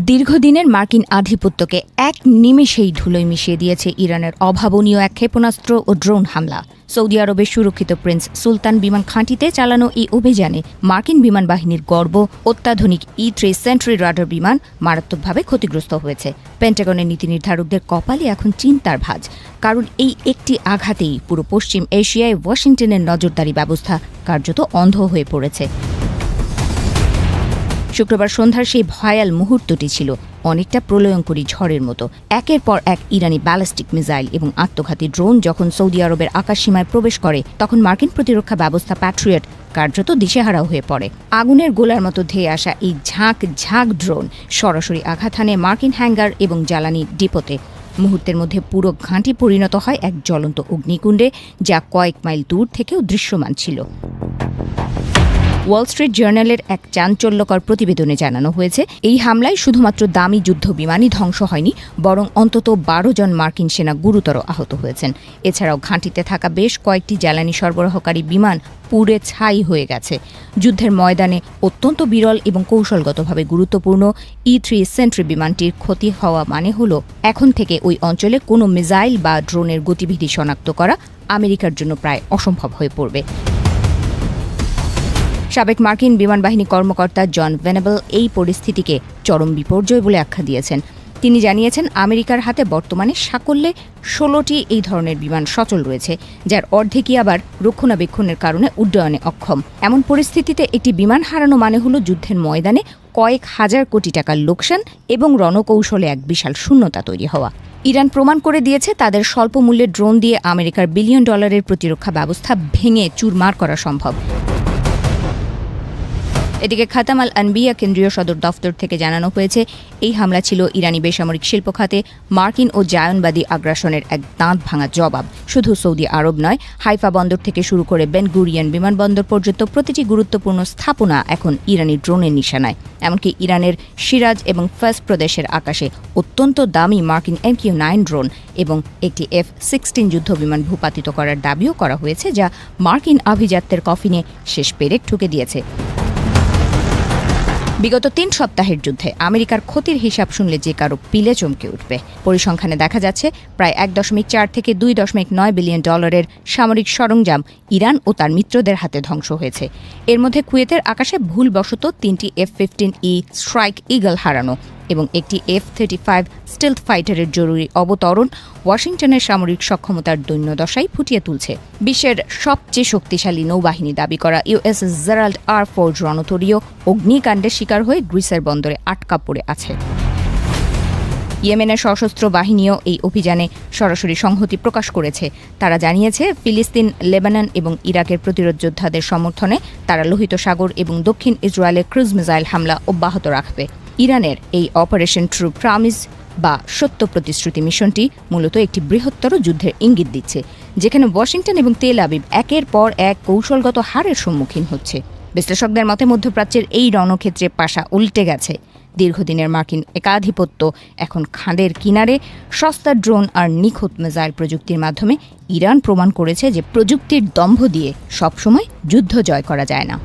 দীর্ঘদিনের মার্কিন আধিপত্যকে এক নিমেষেই ধুলোয় মিশিয়ে দিয়েছে ইরানের অভাবনীয় এক ক্ষেপণাস্ত্র ও ড্রোন হামলা। সৌদি আরবের সুরক্ষিত প্রিন্স সুলতান বিমান ঘাঁটিতে চালানো এই অভিযানে মার্কিন বিমান বাহিনীর গর্ব অত্যাধুনিক E-3 সেন্ট্রি রাডার বিমান মারাত্মকভাবে ক্ষতিগ্রস্ত হয়েছে। পেন্টাগনের নীতি নির্ধারকদের কপালে এখন চিন্তার ভাঁজ, কারণ এই একটি আঘাতেই পুরো পশ্চিম এশিয়ায় ওয়াশিংটনের নজরদারি ব্যবস্থা কার্যত অন্ধ হয়ে পড়েছে। শুক্রবার সন্ধ্যার সেই ভয়াল মুহূর্তটি ছিল অনেকটা প্রলয়ঙ্করী ঝড়ের মতো। একের পর এক ইরানি ব্যালিস্টিক মিসাইল এবং আত্মঘাতী ড্রোন যখন সৌদি আরবের আকাশসীমায় প্রবেশ করে, তখন মার্কিন প্রতিরক্ষা ব্যবস্থা প্যাট্রিয়ট কার্যত দিশেহারা হয়ে পড়ে। আগুনের গোলার মতো ধেয়ে আসা এই ঝাঁক ঝাঁক ড্রোন সরাসরি আঘাত হানে মার্কিন হ্যাঙ্গার এবং জ্বালানি ডিপোতে। মুহূর্তের মধ্যে পুরো ঘাঁটি পরিণত হয় এক জ্বলন্ত অগ্নিকুণ্ডে, যা কয়েক মাইল দূর থেকেও দৃশ্যমান ছিল। ওয়াল স্ট্রিট জার্নালের এক চাঞ্চল্যকর প্রতিবেদনে জানানো হয়েছে, এই হামলায় শুধুমাত্র দামি যুদ্ধ বিমানই ধ্বংস হয়নি, বরং অন্তত 12 জন মার্কিন সেনা গুরুতর আহত হয়েছেন। এছাড়াও ঘাঁটিতে থাকা বেশ কয়েকটি জ্বালানি সরবরাহকারী বিমান পুড়ে ছাই হয়ে গেছে। যুদ্ধের ময়দানে অত্যন্ত বিরল এবং কৌশলগতভাবে গুরুত্বপূর্ণ E-3 সেন্ট্রি বিমানটির ক্ষতি হওয়া মানে হল এখন থেকে ওই অঞ্চলে কোনো মিসাইল বা ড্রোনের গতিবিধি শনাক্ত করা আমেরিকার জন্য প্রায় অসম্ভব হয়ে পড়বে। সাবেক মার্কিন বিমান বাহিনী কর্মকর্তা জন ভেনেবল এই পরিস্থিতিকে চরম বিপর্যয় বলে আখ্যা দিয়েছেন। তিনি জানিয়েছেন, আমেরিকার হাতে বর্তমানে সাকল্যে 16টি এই ধরনের বিমান সচল রয়েছে, যার অর্ধেকই আবার রক্ষণাবেক্ষণের কারণে উড্ডয়নে অক্ষম। এমন পরিস্থিতিতে একটি বিমান হারানো মানে হল যুদ্ধের ময়দানে কয়েক হাজার কোটি টাকার লোকসান এবং রণকৌশলে এক বিশাল শূন্যতা তৈরি হওয়া। ইরান প্রমাণ করে দিয়েছে তাদের স্বল্প মূল্যের ড্রোন দিয়ে আমেরিকার বিলিয়ন ডলারের প্রতিরক্ষা ব্যবস্থা ভেঙে চুরমার করা সম্ভব। এদিকে খাতাম আল আনবিয়া কেন্দ্রীয় সদর দফতর থেকে জানানো হয়েছে, এই হামলা ছিল ইরানি বেসামরিক শিল্প খাতে মার্কিন ও জায়নবাদী আগ্রাসনের এক দাঁত ভাঙা জবাব। শুধু সৌদি আরব নয়, হাইফা বন্দর থেকে শুরু করে বেন গুরিয়ন বিমানবন্দর পর্যন্ত প্রতিটি গুরুত্বপূর্ণ স্থাপনা এখন ইরানি ড্রোনের নিশানায়। এমনকি ইরানের সিরাজ এবং ফাস প্রদেশের আকাশে অত্যন্ত দামি মার্কিন MQ-9 ড্রোন এবং একটি F-16 যুদ্ধবিমান ভূপাতিত করার দাবিও করা হয়েছে, যা মার্কিন আভিজাত্যের কফিনে শেষ পেরেক ঠুকে দিয়েছে। বিগত 3 সপ্তাহের যুদ্ধে আমেরিকার ক্ষতির হিসাব শুনলে যে কারো পিলে চমকে উঠবে। পরিসংখ্যানে দেখা যাচ্ছে, প্রায় 1.4 থেকে 2.9 বিলিয়ন ডলারের সামরিক সরঞ্জাম ইরান ও তার মিত্রদের হাতে ধ্বংস হয়েছে। এর মধ্যে কুয়েতের আকাশে ভুলবশত 3টি F-15E স্ট্রাইক ইগল হারানো এবং একটি F-35 স্টিলথ ফাইটারের জরুরি অবতরণ ওয়াশিংটনের সামরিক সক্ষমতার দৈন্যদশাই ফুটিয়ে তুলছে। বিশ্বের সবচেয়ে শক্তিশালী নৌবাহিনী দাবি করা USS জেরাল্ড R. ফোর্ড রণতরীয় অগ্নিকাণ্ডের শিকার হয়ে গ্রিসের বন্দরে আটকা পড়ে আছে। ইয়েমেনের সশস্ত্র বাহিনীও এই অভিযানে সরাসরি সংহতি প্রকাশ করেছে। তারা জানিয়েছে, ফিলিস্তিন, লেবানন এবং ইরাকের প্রতিরোধ যোদ্ধাদের সমর্থনে তারা লোহিত সাগর এবং দক্ষিণ ইসরায়েলের ক্রুজ মিসাইল হামলা অব্যাহত রাখবে। ইরানের এই অপারেশন ট্রু প্রমিস বা সত্য প্রতিশ্রুতি মিশনটি মূলত একটি বৃহত্তর যুদ্ধের ইঙ্গিত দিচ্ছে, যেখানে ওয়াশিংটন এবং তেল আবিব একের পর এক কৌশলগত হারের সম্মুখীন হচ্ছে। বিশ্লেষকদের মতে মধ্যপ্রাচ্যের এই রণক্ষেত্রে পাশা উল্টে গেছে। দীর্ঘদিনের মার্কিন একাধিপত্য এখন খাঁদের কিনারে। সস্তা ড্রোন আর নিখুঁত মিসাইল প্রযুক্তির মাধ্যমে ইরান প্রমাণ করেছে যে প্রযুক্তির দম্ভ দিয়ে সবসময় যুদ্ধ জয় করা যায় না।